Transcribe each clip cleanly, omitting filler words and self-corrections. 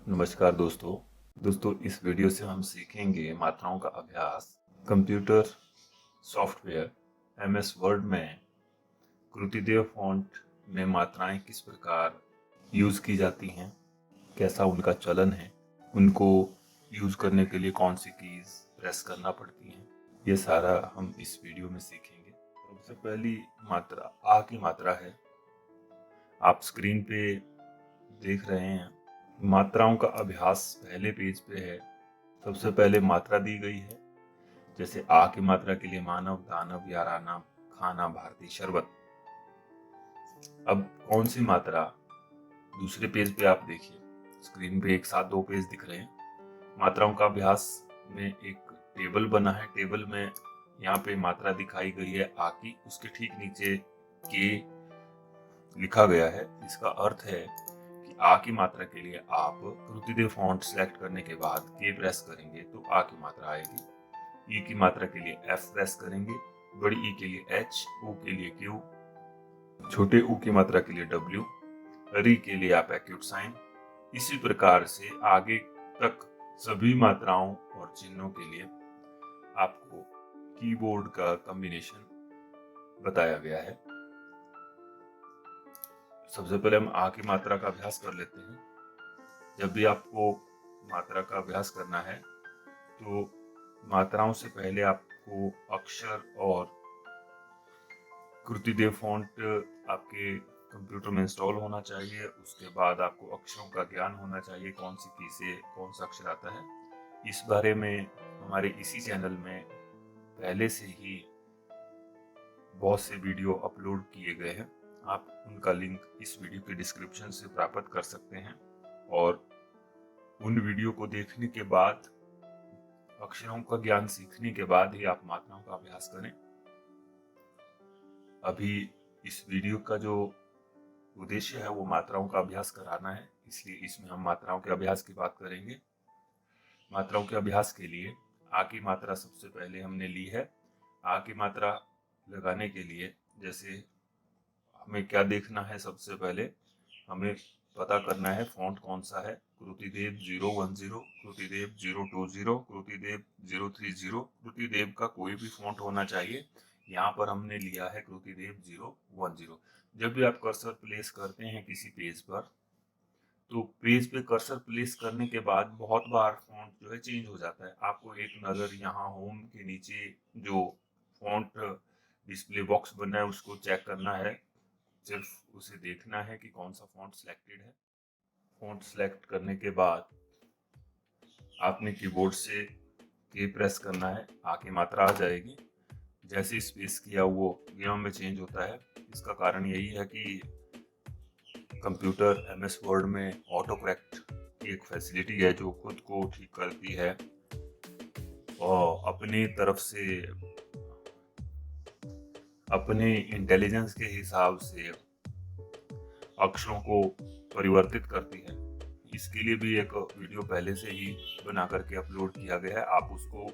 नमस्कार दोस्तों इस वीडियो से हम सीखेंगे मात्राओं का अभ्यास। कंप्यूटर सॉफ्टवेयर एमएस वर्ड में कृतिदेव फॉन्ट में मात्राएं किस प्रकार यूज़ की जाती हैं, कैसा उनका चलन है, उनको यूज़ करने के लिए कौन सी कीज़ प्रेस करना पड़ती हैं, ये सारा हम इस वीडियो में सीखेंगे। सबसे पहली मात्रा आ की मात्रा है। आप स्क्रीन पे देख रहे हैं, मात्राओं का अभ्यास पहले पेज पे है। सबसे पहले मात्रा दी गई है, जैसे आ की मात्रा के लिए मानव, दानव, याराना, खाना, भारतीय, शरबत। अब कौन सी मात्रा, दूसरे पेज पे आप देखिए, स्क्रीन पे एक साथ दो पेज दिख रहे हैं। मात्राओं का अभ्यास में एक टेबल बना है। टेबल में यहाँ पे मात्रा दिखाई गई है आ की, उसके ठीक नीचे के लिखा गया है। इसका अर्थ है कि आ की मात्रा के लिए आप कृतिदेव फॉन्ट सेलेक्ट करने के बाद के प्रेस करेंगे तो आ की मात्रा आएगी। ई की मात्रा के लिए एफ प्रेस करेंगे, बड़ी ई के लिए एच, ऊ के लिए क्यू, छोटे ऊ की मात्रा के लिए डब्ल्यू, री के लिए आप एक्यूट साइन। इसी प्रकार से आगे तक सभी मात्राओं और चिन्हों के लिए आपको कीबोर्ड का कॉम्बिनेशन बताया गया है। सबसे पहले हम आ की मात्रा का अभ्यास कर लेते हैं। जब भी आपको मात्रा का अभ्यास करना है तो मात्राओं से पहले आपको अक्षर और कृतिदेव फॉन्ट आपके कंप्यूटर में इंस्टॉल होना चाहिए। उसके बाद आपको अक्षरों का ज्ञान होना चाहिए, कौन सी की से कौन सा अक्षर आता है। इस बारे में हमारे इसी चैनल में पहले से ही बहुत से वीडियो अपलोड किए गए हैं। आप उनका लिंक इस वीडियो के डिस्क्रिप्शन से प्राप्त कर सकते हैं और उन वीडियो को देखने के बाद, अक्षरों का ज्ञान सीखने के बाद ही आप मात्राओं का अभ्यास करें। अभी इस वीडियो का जो उद्देश्य है वो मात्राओं का अभ्यास कराना है, इसलिए इसमें हम मात्राओं के अभ्यास की बात करेंगे। मात्राओं के अभ्यास के लिए आ की मात्रा सबसे पहले हमने ली है। आ की मात्रा लगाने के लिए जैसे हमें क्या देखना है, सबसे पहले हमें पता करना है फॉन्ट कौन सा है। कृतिदेव 010, कृतिदेव 020, कृतिदेव 030, कृतिदेव का कोई भी फॉन्ट होना चाहिए। यहाँ पर हमने लिया है कृतिदेव 010। जब भी आप कर्सर प्लेस करते हैं किसी पेज पर, तो पेज पे कर्सर प्लेस करने के बाद बहुत बार फॉन्ट जो है चेंज हो जाता है। आपको एक नज़र यहाँ होम के नीचे जो फॉन्ट डिस्प्ले बॉक्स बना है उसको चेक करना है। सिर्फ उसे देखना है कि कौन सा फॉन्ट सिलेक्टेड है। फॉन्ट सेलेक्ट करने के बाद आपने कीबोर्ड से के प्रेस करना है, आ की मात्रा आ जाएगी। जैसे स्पेस किया वो गेम में चेंज होता है। इसका कारण यही है कि कंप्यूटर एमएस वर्ड में ऑटो करेक्ट की एक फैसिलिटी है जो खुद को ठीक करती है और अपनी तरफ से अपने इंटेलिजेंस के हिसाब से अक्षरों को परिवर्तित करती है। इसके लिए भी एक वीडियो पहले से ही बना करके अपलोड किया गया है। आप उसको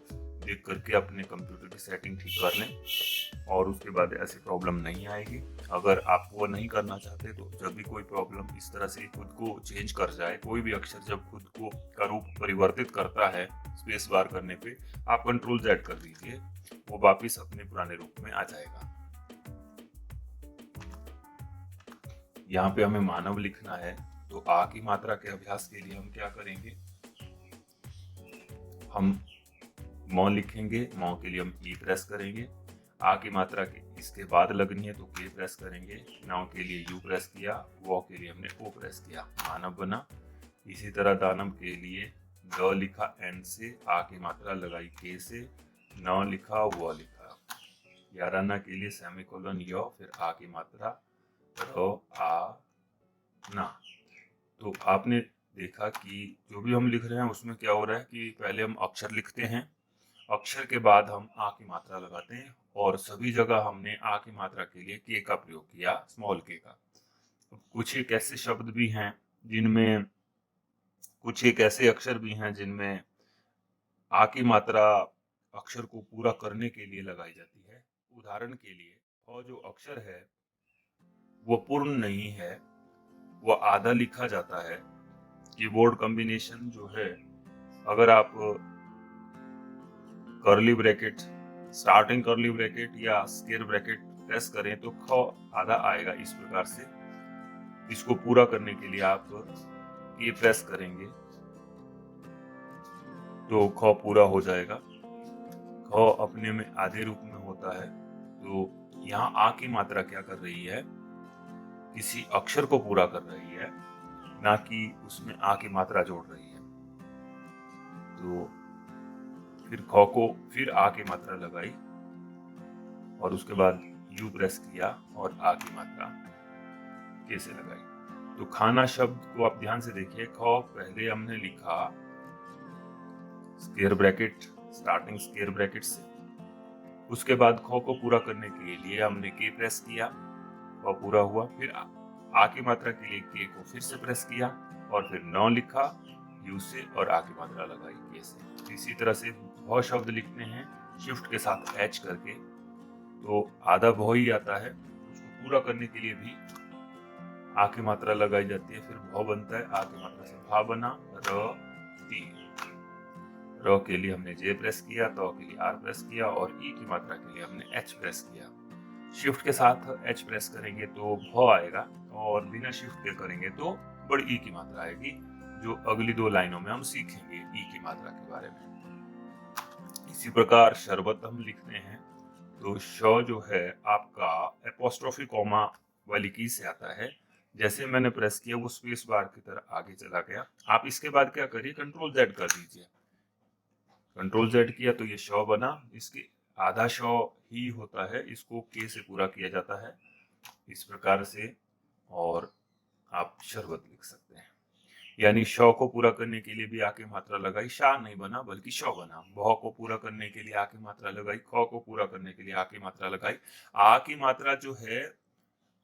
देख करके अपने कंप्यूटर की सेटिंग ठीक कर लें और उसके बाद ऐसी प्रॉब्लम नहीं आएगी। अगर आप वो नहीं करना चाहते तो जब भी कोई प्रॉब्लम इस तरह से खुद को चेंज कर जाए, कोई भी अक्षर जब खुद को का रूप परिवर्तित करता है स्पेस बार करने पे, आप कंट्रोल Z कर दीजिए, वो वापिस अपने पुराने रूप में आ जाएगा। यहाँ पे हमें मानव लिखना है, तो आ की मात्रा के अभ्यास के लिए हम क्या करेंगे, हम मौ लिखेंगे। मौ के लिए हम ई प्रेस करेंगे। आ की मात्रा के इसके बाद लगनी है तो के प्रेस करेंगे। नाव के लिए यू प्रेस किया, वॉ के लिए हमने ओ प्रेस किया, मानव बना। इसी तरह दानव के लिए द लिखा एन से, आ की मात्रा लगाई के से, न लिखा व लिखा। याराना के लिए सेमीकोलन य, फिर आ की मात्रा र आ ना। तो आपने देखा कि जो भी हम लिख रहे हैं उसमें क्या हो रहा है कि पहले हम अक्षर लिखते हैं, अक्षर के बाद हम आ की मात्रा लगाते हैं और सभी जगह हमने आ की मात्रा के लिए के का प्रयोग किया, स्मॉल के का। कुछ एक ऐसे शब्द भी हैं जिनमें, कुछ एक ऐसे अक्षर भी हैं जिनमें आ की मात्रा अक्षर को पूरा करने के लिए लगाई जाती है। उदाहरण के लिए, और जो अक्षर है वो पूर्ण नहीं है, वह आधा लिखा जाता है, कीबोर्ड कॉम्बिनेशन जो है, अगर आप curly bracket, starting curly bracket या स्क्वायर ब्रैकेट प्रेस करें तो ख आधा आएगा। इस प्रकार से इसको पूरा करने के लिए आप ये प्रेस करेंगे तो ख पूरा हो जाएगा। ख अपने में आधे रूप में होता है। तो यहाँ आ की मात्रा क्या कर रही है, किसी अक्षर को पूरा कर रही है, ना कि उसमें आ की मात्रा जोड़ रही है। तो फिर ख को फिर आ की मात्रा लगाई और उसके बाद यू प्रेस किया और आ की मात्रा कैसे लगाई। तो खाना शब्द को आप ध्यान से देखिए। ख पहले हमने लिखा square bracket, starting square bracket से, उसके बाद ख को पूरा करने के लिए हमने के प्रेस किया, ख पूरा हुआ। फिर आ की मात्रा के लिए के को फिर से प्रेस किया और फिर 9 लिखा यू से और आ की मात्रा लगाई के से। इसी तरह से भ शब्द लिखते हैं शिफ्ट के साथ एच करके, तो आधा भ ही आता है। उसको पूरा करने के लिए भी आ की मात्रा लगाई जाती है, फिर भ बनता है। आ की मात्रा से भा बना र ती। र के लिए हमने जे प्रेस किया, तो के लिए आर प्रेस किया और ई की मात्रा के लिए हमने एच प्रेस किया। शिफ्ट के साथ एच प्रेस करेंगे तो भ आएगा और बिना शिफ्ट के करेंगे तो बड़ी ई की मात्रा आएगी, जो अगली 2 लाइनों में हम सीखेंगे ई की मात्रा के बारे में। इसी प्रकार शरबत हम लिखते हैं तो श जो है आपका एपोस्ट्रोफी कॉमा वाली की से आता है। जैसे मैंने प्रेस किया वो स्पेस बार की तरह आगे चला गया। आप इसके बाद क्या करिए, कंट्रोल जेड कर दीजिए। कंट्रोल जेड किया तो ये श बना। इसके आधा श ही होता है, इसको के से पूरा किया जाता है इस प्रकार से, और आप शरबत लिख सकते हैं। यानी श को पूरा करने के लिए भी आ की मात्रा लगाई, शा नहीं बना बल्कि श बना। भ को पूरा करने के लिए आ की मात्रा लगाई, ख को पूरा करने के लिए आ की मात्रा लगाई। आ की मात्रा जो है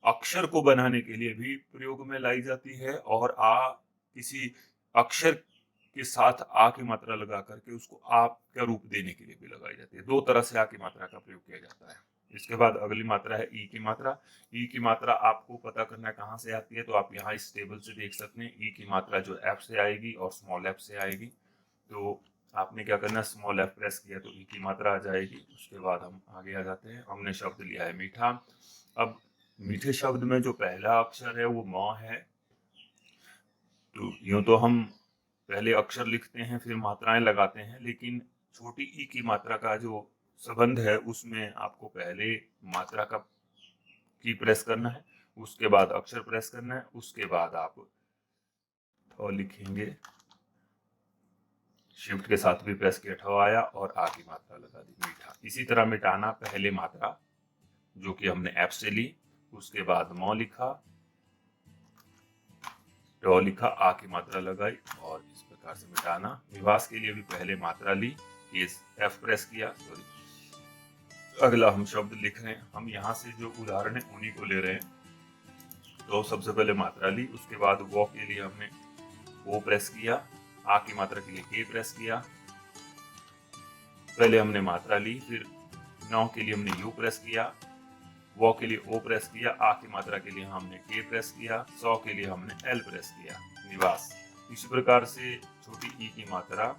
अक्षर को बनाने के लिए भी प्रयोग में लाई जाती है और आ किसी अक्षर के साथ आ की मात्रा लगा करके उसको आ का रूप देने के लिए भी लगाई जाती है। 2 तरह से आ की मात्रा का प्रयोग किया जाता है। इसके बाद अगली मात्रा है ई की मात्रा। ई की मात्रा आपको पता करना है कहाँ से आती है, तो आप यहाँ इस टेबल से देख सकते हैं। ई की मात्रा जो एफ से आएगी और स्मॉल एफ से आएगी। तो आपने क्या करना है, स्मॉल एफ प्रेस किया तो ई की मात्रा आ जाएगी। उसके बाद हम आगे आ जाते हैं। हमने शब्द लिया है मीठा। अब मीठे शब्द में जो पहला अक्षर है वो म है। तो यूं तो हम पहले अक्षर लिखते हैं फिर मात्राएं लगाते हैं, लेकिन छोटी ई की मात्रा का जो संबंध है उसमें आपको पहले मात्रा का की प्रेस करना है, उसके बाद अक्षर प्रेस करना है, उसके बाद आप ठ लिखेंगे। शिफ्ट के साथ भी प्रेस किया, ठ आया और आ की मात्रा लगा दी, मीठा। इसी तरह मिटाना, पहले मात्रा जो कि हमने एफ से ली, उसके बाद म लिखा, ट लिखा, आ की मात्रा लगाई और इस प्रकार से मिटाना। निवास के लिए भी पहले मात्रा ली, एफ प्रेस किया, सॉरी। अगला हम शब्द लिख रहे हैं। हम यहाँ से जो उदाहरण है उन्हीं को ले रहे हैं। तो सबसे पहले मात्रा ली, उसके बाद वो के लिए हमने ओ प्रेस किया, आ की मात्रा के लिए के प्रेस किया। पहले हमने मात्रा ली, फिर नौ के लिए हमने यू प्रेस किया, वो के लिए ओ प्रेस किया, आ की मात्रा के लिए हमने के प्रेस किया, 100 के लिए हमने एल प्रेस किया, निवास। इसी प्रकार से छोटी ई की मात्रा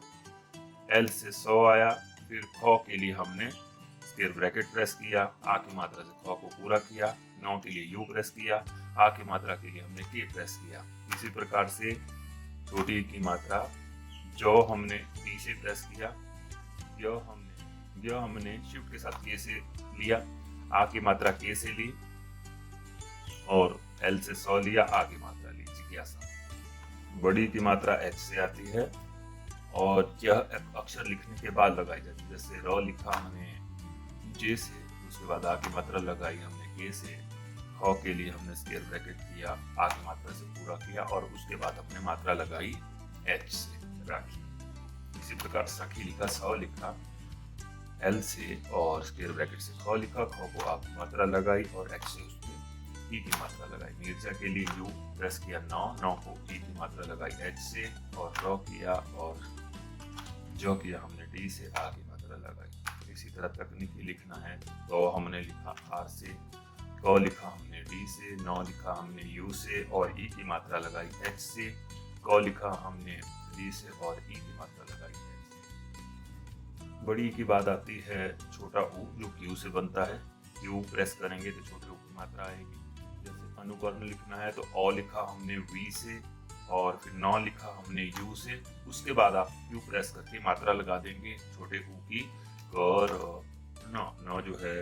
एल से 100 आया, फिर ख के लिए हमने स्क्वायर ब्रैकेट प्रेस किया, आ की मात्रा से ख को पूरा किया, 9 के लिए यू प्रेस किया, आ की मात्रा के लिए हमने के प्रेस किया। इसी प्रकार से छोटी ई की मात्रा जो हमने टी से प्रेस किया, जो हमने शिफ्ट के साथ के से लिया, आ की मात्रा के से ली और एल से 100 लिया, आ की मात्रा ली, जिज्ञासा। बड़ी की मात्रा एच से आती है और यह अक्षर लिखने के बाद लगाई जाती है। जैसे र लिखा हमने जे से, उसके बाद आ की मात्रा लगाई हमने के से, ख के लिए हमने स्क्वायर ब्रैकेट किया, आ की मात्रा से पूरा किया और उसके बाद हमने मात्रा लगाई एच से, राखी। इसी प्रकार सखी लिखा, 100 लिखा, एल से और स्क्वायर ब्रैकेट से ख लिखा, ख को आप मात्रा लगाई और एच से उसमें ई की मात्रा लगाई। मिर्जा के लिए यू प्रेस किया, 9 को ई की मात्रा लगाई एच से और र किया, और जो किया हमने डी से, आ की मात्रा लगाई। इसी तरह तकनीकी लिखना है तो हमने लिखा आर से, क लिखा हमने डी से, 9 लिखा हमने यू से और ई की मात्रा लगाई एच से, क लिखा हमने री से और ई की मात्रा लगाई है। बड़ी की बात आती है छोटा ऊ जो क्यू से बनता है। क्यू प्रेस करेंगे तो छोटे ऊ की मात्रा आएगी। जैसे अनुकर्ण लिखना है तो अ लिखा हमने वी से और फिर नौ लिखा हमने यू से। उसके बाद आप क्यू प्रेस करके मात्रा लगा देंगे छोटे ऊ की। कर न जो है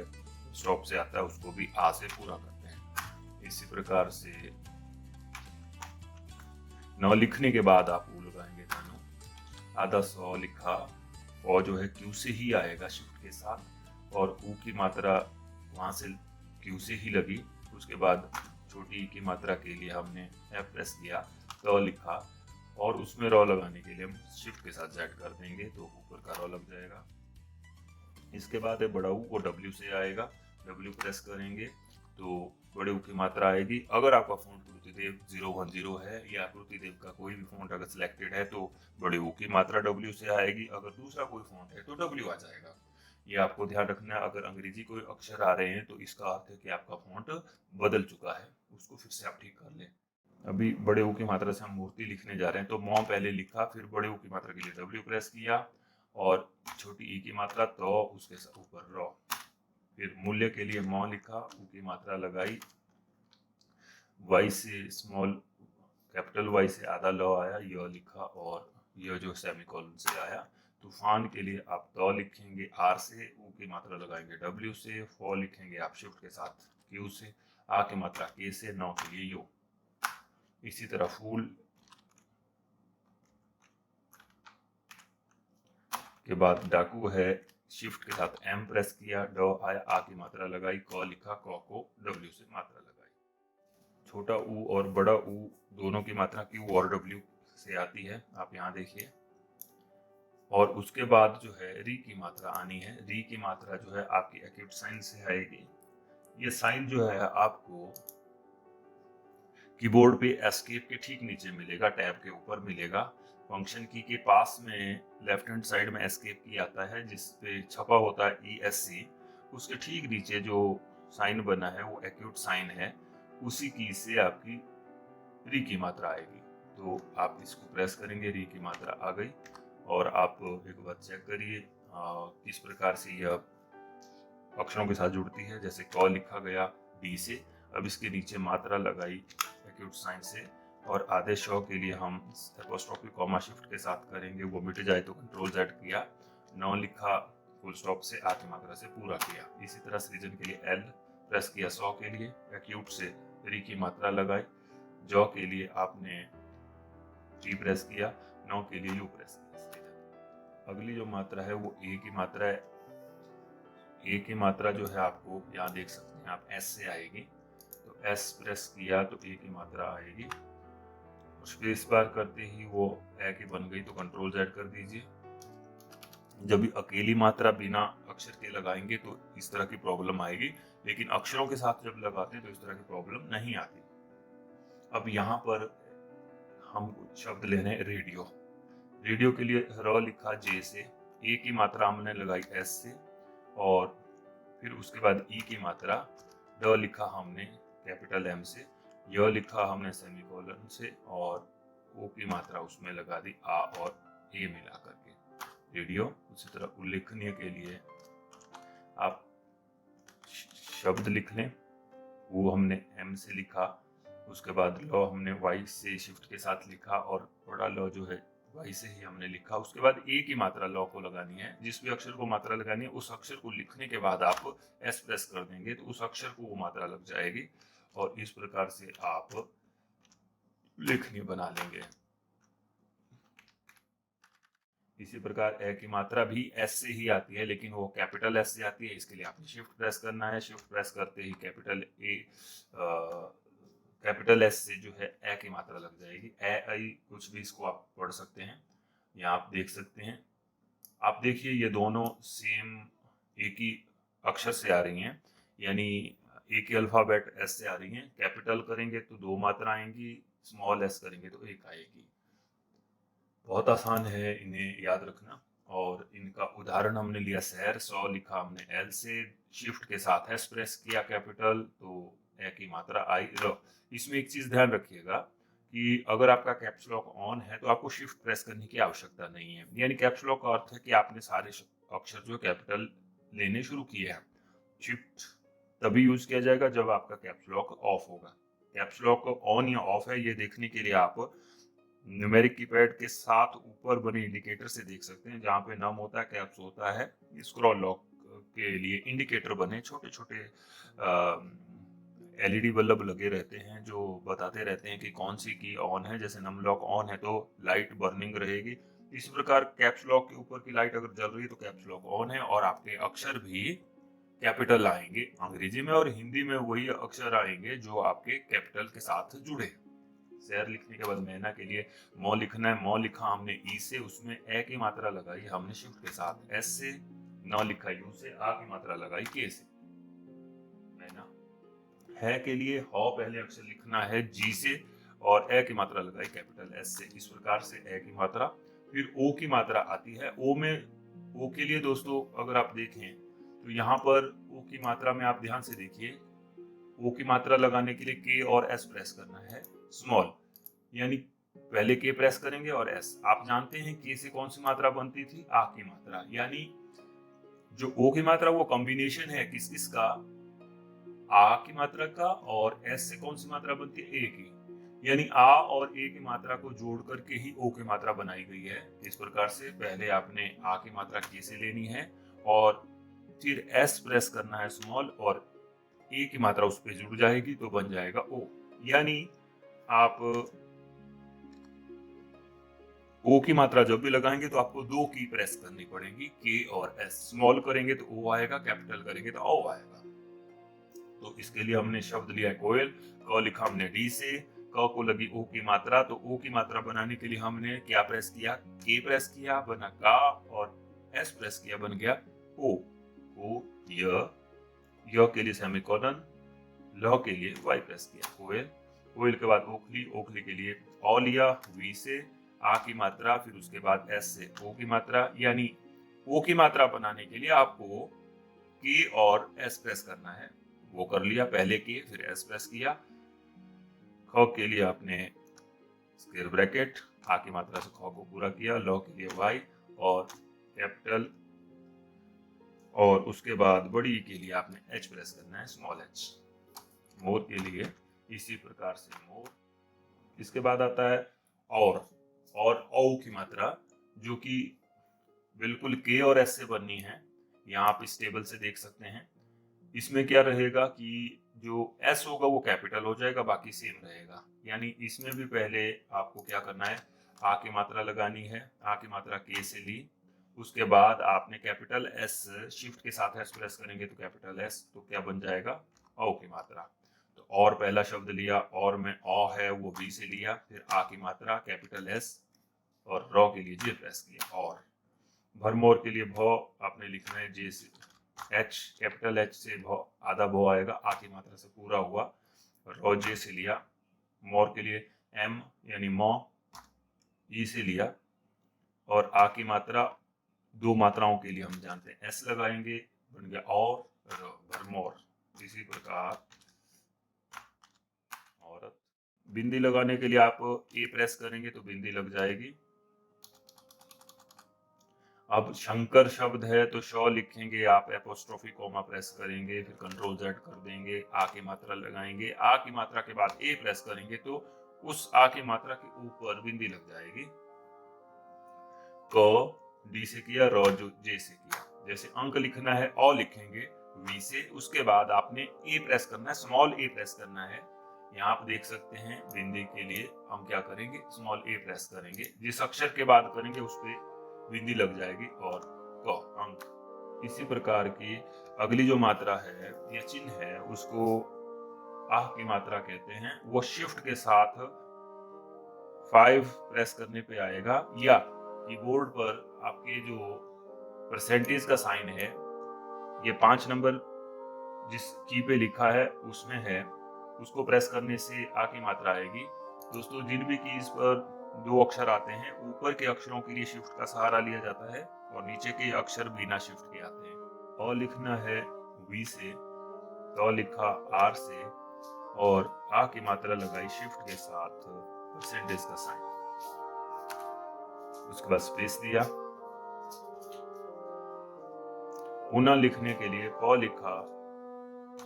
स्टॉप से आता है उसको भी आ से पूरा करते हैं। इसी प्रकार से न लिखने के बाद आप ऊ लगाएंगे धनु। आधा सौ लिखा और जो है क्यू से ही आएगा शिफ्ट के साथ और ऊ की मात्रा वहां से क्यू से ही लगी। उसके बाद छोटी ई की मात्रा के लिए हमने एफ प्रेस किया तो लिखा और उसमें रॉ लगाने के लिए हम शिफ्ट के साथ जेड कर देंगे तो ऊपर का रॉ लग जाएगा। इसके बाद है बड़ा ऊ वो डब्ल्यू से आएगा। डब्ल्यू प्रेस करेंगे तो बड़े ऊ की मात्रा आएगी। अगर आपका फ़ॉन्ट कृतिदेव 010 है या कृतिदेव का कोई भी फ़ॉन्ट अगर सिलेक्टेड है तो बड़े ऊ की मात्रा डब्ल्यू से आएगी। अगर दूसरा कोई फ़ॉन्ट है तो डब्ल्यू आ जाएगा। ये आपको ध्यान रखना है। अगर अंग्रेजी कोई अक्षर आ रहे हैं तो इसका अर्थ है कि आपका फ़ॉन्ट बदल चुका है। उसको फिर से आप ठीक कर लें। अभी बड़े ऊ की मात्रा से हम मूर्ति लिखने जा रहे हैं तो मौ पहले लिखा, फिर बड़े ऊ की मात्रा के लिए डब्ल्यू प्रेस किया और छोटी ई की मात्रा तो उसके ऊपर रॉ। फिर मूल्य के लिए मौ लिखा, ऊ की मात्रा लगाई, वाई से स्मॉल कैपिटल वाई से आधा ल आया, य लिखा और यह जो सेमीकोलन से आया। तूफान के लिए आप तो लिखेंगे आर से, ऊ की मात्रा लगाएंगे डब्ल्यू से, फॉ लिखेंगे आप शिफ्ट के साथ क्यू से, आ की मात्रा के से, नौ के लिए यू। इसी तरह फूल के बाद डाकू है, शिफ्ट के साथ एम प्रेस किया, ड आया, आ की मात्रा लगाई, क लिखा, क को डब्ल्यू से मात्रा लगाई। छोटा ऊ और बड़ा ऊ दोनों की मात्रा क्यू और डब्ल्यू से आती है, आप यहाँ देखिए। और उसके बाद जो है री की मात्रा आनी है। री की मात्रा जो है आपकी एक्यूट साइन से आएगी। ये साइन जो है आपको कीबोर्ड पे एस्केप के ठीक नीचे मिलेगा, टैब के ऊपर मिलेगा। फंक्शन की के पास में लेफ्ट हैंड साइड में एस्केप की आता है जिस पे छपा होता है ESC। उसके ठीक नीचे जो साइन बना है वो एक्यूट साइन है। उसी की से आपकी री की मात्रा आएगी। तो आप इसको प्रेस करेंगे, री की मात्रा आ गई। और आप एक बार चेक करिए किस प्रकार से यह अक्षरों के साथ जुड़ती है। जैसे क लिखा गया डी से, अब इसके नीचे मात्रा लगाई एक्यूट साइन से और आधे शौ के लिए हम एपोस्ट्रोफी कॉमा शिफ्ट के साथ करेंगे, वो मिट जाए तो कंट्रोल जेड किया। नौ लिखा फुल स्टॉप से आ की मात्रा से पूरा किया। इसी तरह सृजन के लिए एल प्रेस किया 100 के लिए, एक्यूट से री की मात्रा लगाई। जॉ के लिए आपने टी प्रेस किया, 9 के लिए यू प्रेस किया। अगली जो मात्रा है वो ए की मात्रा है। ए की मात्रा जो है आपको यहाँ देख सकते हैं आप एस से आएगी। तो एस प्रेस किया तो ए की मात्रा आएगी। स्पेस बार करते ही वो ए की बन गई तो कंट्रोल जेड कर दीजिए। जब भी अकेली मात्रा बिना अक्षर के लगाएंगे तो इस तरह की प्रॉब्लम आएगी, लेकिन अक्षरों के साथ जब लगाते हैं तो इस तरह की प्रॉब्लम नहीं आती। अब यहाँ पर हम शब्द ले रहे हैं रेडियो। रेडियो के लिए र लिखा जे से, ए की मात्रा हमने लगाई एस से और फिर उसके बाद ई की मात्रा ड लिखा हमने कैपिटल एम से, य लिखा हमने सेमीकोलन से और ओ की मात्रा उसमें लगा दी आ और ए मिला करके रेडियो। उसी तरह उल्लेखनीय के लिए आप शब्द लिख लें, वो हमने एम से लिखा, उसके बाद ल हमने वाई से शिफ्ट के साथ लिखा और बड़ा ल जो है वाई से ही हमने लिखा। उसके बाद ए की मात्रा ल को लगानी है। जिस भी अक्षर को मात्रा लगानी है उस अक्षर को लिखने के बाद आप एस प्रेस कर देंगे तो उस अक्षर को वो मात्रा लग जाएगी और इस प्रकार से आप लेखनी बना लेंगे। इसी प्रकार ए की मात्रा भी एस से ही आती है, लेकिन वो कैपिटल एस से आती है। इसके लिए आपने शिफ्ट प्रेस करना है। शिफ्ट प्रेस करते ही कैपिटल एस से जो है ए की मात्रा लग जाएगी। ए आई कुछ भी इसको आप पढ़ सकते हैं। यहाँ आप देख सकते हैं। आप देखिए ये दोनों सेम एक ही अक्षर से आ रही हैं, यानी एक ही अल्फाबेट एस से आ रही हैं। कैपिटल करेंगे तो दो मात्रा आएंगी, स्मॉल एस करेंगे तो एक आएगी। बहुत आसान है इन्हें याद रखना। और इनका उदाहरण हमने लिया शहर। 100 लिखा हमने एल से, शिफ्ट के साथ एस प्रेस किया कैपिटल तो ए की मात्रा आई र। इसमें एक चीज ध्यान रखिएगा कि अगर आपका कैप्स लॉक ऑन है तो आपको शिफ्ट प्रेस करने की आवश्यकता नहीं है। यानी कैप्स लॉक का अर्थ है कि आपने सारे अक्षर जो कैपिटल लेने शुरू किए हैं। शिफ्ट तभी यूज किया जाएगा जब आपका कैप्स लॉक ऑफ होगा। कैप्स लॉक ऑन या ऑफ है ये देखने के लिए आप न्यूमेरिक कीपैड के साथ ऊपर बने इंडिकेटर से देख सकते हैं। जहाँ पे नम होता है, कैप्स होता है, स्क्रॉल लॉक के लिए इंडिकेटर बने छोटे छोटे एलईडी बल्ब लगे रहते हैं जो बताते रहते हैं कि कौन सी की ऑन है। जैसे नम लॉक ऑन है तो लाइट बर्निंग रहेगी, इसी प्रकार कैप्स लॉक के ऊपर की लाइट अगर जल रही है तो कैप्स लॉक ऑन है और आपके अक्षर भी कैपिटल आएंगे। अंग्रेजी में और हिंदी में वही अक्षर आएंगे जो आपके कैपिटल के साथ जुड़े। शहर लिखने के बाद मैना के लिए मौ लिखना है, मौ लिखा हमने ई से, उसमें ए की मात्रा लगाई हमने शिफ्ट के साथ, एस से न लिखा यू से, आ की मात्रा लगाई के से। मैना है के लिए हौ पहले अक्षर लिखना है जी से और ए की मात्रा लगाई कैपिटल एस से। इस प्रकार से ए की मात्रा, फिर ओ की मात्रा आती है। ओ में, ओ के लिए दोस्तों अगर आप देखें तो यहाँ पर ओ की मात्रा में आप ध्यान से देखिए, ओ की मात्रा लगाने के लिए के और एस प्रेस करना है स्मॉल, यानी पहले के प्रेस करेंगे और एस। आप जानते हैं के से कौन सी मात्रा बनती थी, आ की मात्रा। यानी जो ओ की मात्रा वो कॉम्बिनेशन है किस किस का, आ की मात्रा का, और एस से कौन सी मात्रा बनती है, ए की। यानी आ और ए की मात्रा को जोड़ करके ही ओ की मात्रा बनाई गई है। इस प्रकार से पहले आपने आ की मात्रा के से लेनी है और फिर एस प्रेस करना है स्मॉल, और ए की मात्रा उस पर जुड़ जाएगी तो बन जाएगा ओ। यानी आप ओ की मात्रा जब भी लगाएंगे तो आपको दो की प्रेस करनी पड़ेगी, के और एस। स्मॉल करेंगे तो ओ आएगा, कैपिटल करेंगे तो ओ आएगा। तो इसके लिए हमने शब्द लिया कोयल, क लिखा हमने डी से, क को लगी ओ की मात्रा, तो ओ की मात्रा बनाने के लिए हमने क्या प्रेस किया, के प्रेस किया, बना का, और एस प्रेस किया, बन गया ओ। ओ य के लिए सेमीकोलन, ल के लिए वाई प्रेस किया, कोयल। कोयल के बाद ओखली, ओखली के लिए ओ लिया वी से, आ की मात्रा, फिर उसके बाद एस से ओ की मात्रा। यानी ओ की मात्रा बनाने के लिए आपको के और एस प्रेस करना है, वो कर लिया, पहले के फिर एस प्रेस किया। ख के लिए आपने स्क्वायर ब्रैकेट, आ की मात्रा से ख को पूरा किया, ल के लिए वाई और कैपिटल, और उसके बाद बड़ी के लिए आपने एच प्रेस करना है, स्मॉल एच। मोर के लिए इसी प्रकार से मोर। इसके बाद आता है और औ की मात्रा, जो कि बिल्कुल के और एस से बननी है। यहाँ आप इस टेबल से देख सकते हैं। इसमें क्या रहेगा कि जो एस होगा वो कैपिटल हो जाएगा, बाकी सेम रहेगा। यानी इसमें भी पहले आपको क्या करना है, आ की मात्रा लगानी है, आ की मात्रा के से ली, उसके बाद आपने कैपिटल एस शिफ्ट के साथ एस प्रेस करेंगे तो कैपिटल एस, तो क्या बन जाएगा, ओ की मात्रा। तो और पहला शब्द लिया, और में ओ है वो बी से लिया, फिर आ की मात्रा कैपिटल एस, और रॉ के लिए जे प्रेस किया। और भरमोर के लिए भौ आपने लिखना है जे से, एच कैपिटल एच से भौ, आधा भौ आएगा, आ की मात्रा से पूरा हुआ, रॉ जे से लिया। मोर के लिए एम यानी मौ, ई से लिया, और आ की मात्रा दो मात्राओं के लिए हम जानते हैं एस लगाएंगे, बन गया और भरमौर। इसी प्रकार औरत। बिंदी लगाने के लिए आप ए प्रेस करेंगे तो बिंदी लग जाएगी। अब शंकर शब्द है तो श लिखेंगे आप, एपोस्ट्रोफी कोमा प्रेस करेंगे, फिर कंट्रोल जेड कर देंगे, आ की मात्रा लगाएंगे, आ की मात्रा के बाद ए प्रेस करेंगे तो उस आ की मात्रा के ऊपर बिंदी लग जाएगी। क डी से किया, रॉ जे से किया। जैसे अंक लिखना है ओ लिखेंगे वी से, उसके बाद आपने ए प्रेस करना है, स्मॉल ए प्रेस करना है। यहाँ आप देख सकते हैं बिंदी के लिए हम क्या करेंगे, स्मॉल ए प्रेस करेंगे, जिस अक्षर के बाद करेंगे उस पे बिंदी लग जाएगी, और क अंक। इसी प्रकार की अगली जो मात्रा है या चिन्ह है उसको आह की मात्रा कहते हैं। वो शिफ्ट के साथ 5 प्रेस करने पे आएगा, या कीबोर्ड पर आपके जो परसेंटेज का साइन है, ये 5 नंबर जिस की पे लिखा है उसमें है, उसको प्रेस करने से आ की मात्रा आएगी। दोस्तों जिन भी कीज पर दो अक्षर आते हैं, ऊपर के अक्षरों के लिए शिफ्ट का सहारा लिया जाता है और नीचे के अक्षर बिना शिफ्ट के आते हैं। अ लिखना है वी से, त लिखा आर से, और आ की मात्रा लगाई शिफ्ट के साथ परसेंटेज का साइन, उसके बाद स्पेस दिया। पुनः लिखने के लिए क लिखा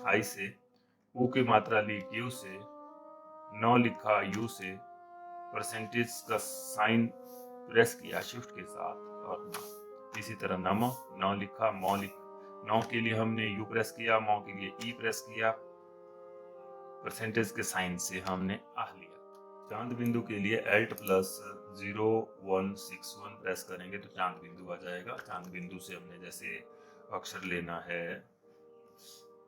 आई से, ऊ की मात्रा ली यू से, न लिखा यू से, परसेंटेज का साइन प्रेस किया शिफ्ट के साथ और न। इसी तरह नम, न लिखा म लिखा, नौ के लिए हमने यू प्रेस किया, मौ के लिए ई प्रेस किया, परसेंटेज के साइन से हमने आह लिया। चांद बिंदु के लिए एल्ट प्लस 0161 प्रेस करेंगे तो चांद बिंदु आ जाएगा। चांद बिंदु से हमने जैसे अक्षर लेना है,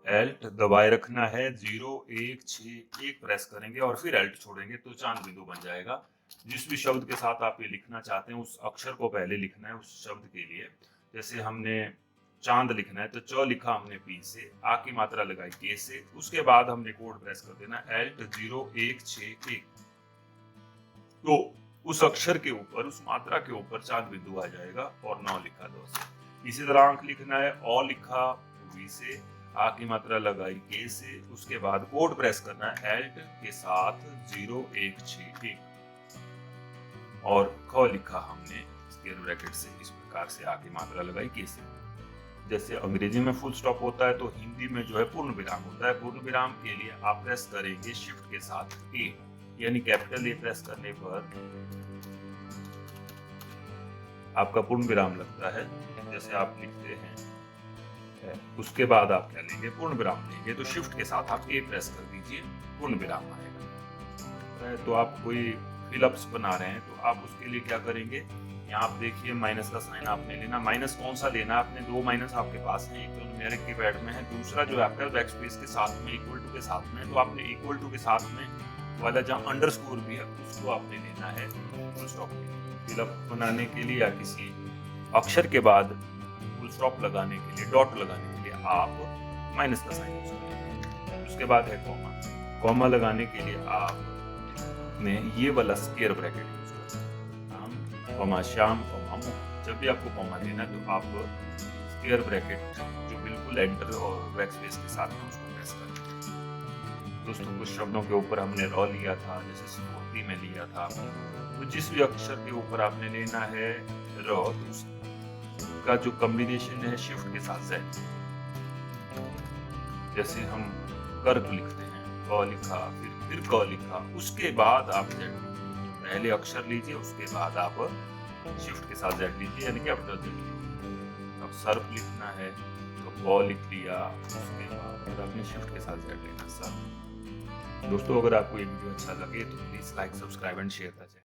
एल्ट दबाए रखना है, 0161 प्रेस करेंगे और फिर एल्ट छोड़ेंगे तो चांद बिंदु बन जाएगा। जिस भी शब्द के साथ आप ये लिखना चाहते हैं उस अक्षर को पहले लिखना है उस शब्द के लिए। जैसे हमने चांद लिखना है तो च लिखा हमने पी से, आ की मात्रा लगाई के से, उसके बाद हमने कोड प्रेस कर देना एल्ट 0161, तो उस अक्षर के ऊपर, उस मात्रा के ऊपर चांद बिंदु आ जाएगा और 9 लिखा 2 से। इसी तरह अंक लिखना है, ओ लिखा वी से, आ की मात्रा लगाई के से, उसके बाद कोड प्रेस करना है एल्ट के साथ 0161 और ख लिखा हमने स्क्वायर ब्रैकेट से, इस प्रकार से आ की मात्रा लगाई के से। जैसे अंग्रेजी में फुल स्टॉप होता है तो हिंदी में जो है पूर्ण विराम होता है। पूर्ण विराम के लिए आप प्रेस करेंगे शिफ्ट के साथ ए, यानी कैपिटल ए प्रेस करने पर आपका पूर्ण विराम लगता है। जैसे आप लिखते हैं उसके बाद आप क्या लेंगे, पूर्ण विराम लेंगे, तो शिफ्ट के साथ आप ए प्रेस कर दीजिए, पूर्ण विराम आएगा। तो आप कोई फिलअप्स बना रहे हैं तो आप उसके लिए क्या करेंगे, यहाँ आप देखिए माइनस का साइन आपने लेना। माइनस कौन सा लेना है, आपने दो माइनस आपके पास है, एक तो न्यूमेरिक कीपैड में है, दूसरा जो आपका बैकस्पेस के साथ में इक्वल टू के साथ में, तो आपने इक्वल टू के साथ में वाला जहाँ अंडरस्कोर भी है उसको आपने लेना है फुल स्टॉप के लिए। फिलअप बनाने के लिए या किसी अक्षर के बाद फुल स्टॉप लगाने के लिए, डॉट लगाने के लिए आप माइनस का साइन यूज करेंगे। उसके बाद है कॉमा। कॉमा लगाने के लिए आपने ये वाला स्क्वायर ब्रैकेट यूज करेंगे, कॉमा श्याम कॉमा मुख। जब भी आपको कॉमा देना है तो आप स्क्वायर ब्रैकेट जो बिल्कुल एंटर और बैकस्पेस के साथ में उसको प्रेस करें। दोस्तों कुछ शब्दों के ऊपर हमने रॉ लिया था, जैसे स्फूर्ति में लिया था, तो जिस भी अक्षर के ऊपर आपने लेना है रॉ, तो उसका जो कॉम्बिनेशन है शिफ्ट के साथ जेड। जैसे हम कर्क लिखते हैं, क लिखा फिर क लिखा, उसके बाद आप जेड लीजिए। पहले अक्षर लीजिए उसके बाद आप शिफ्ट के साथ जेड लीजिए, यानी कैपिटल जेड लीजिए। अब सर्प लिखना है तो क लिख लिया, उसके बाद आपने शिफ्ट के साथ जेड लेना सर्प। दोस्तों अगर आपको ये वीडियो अच्छा लगे तो please like, subscribe and share कीजिए।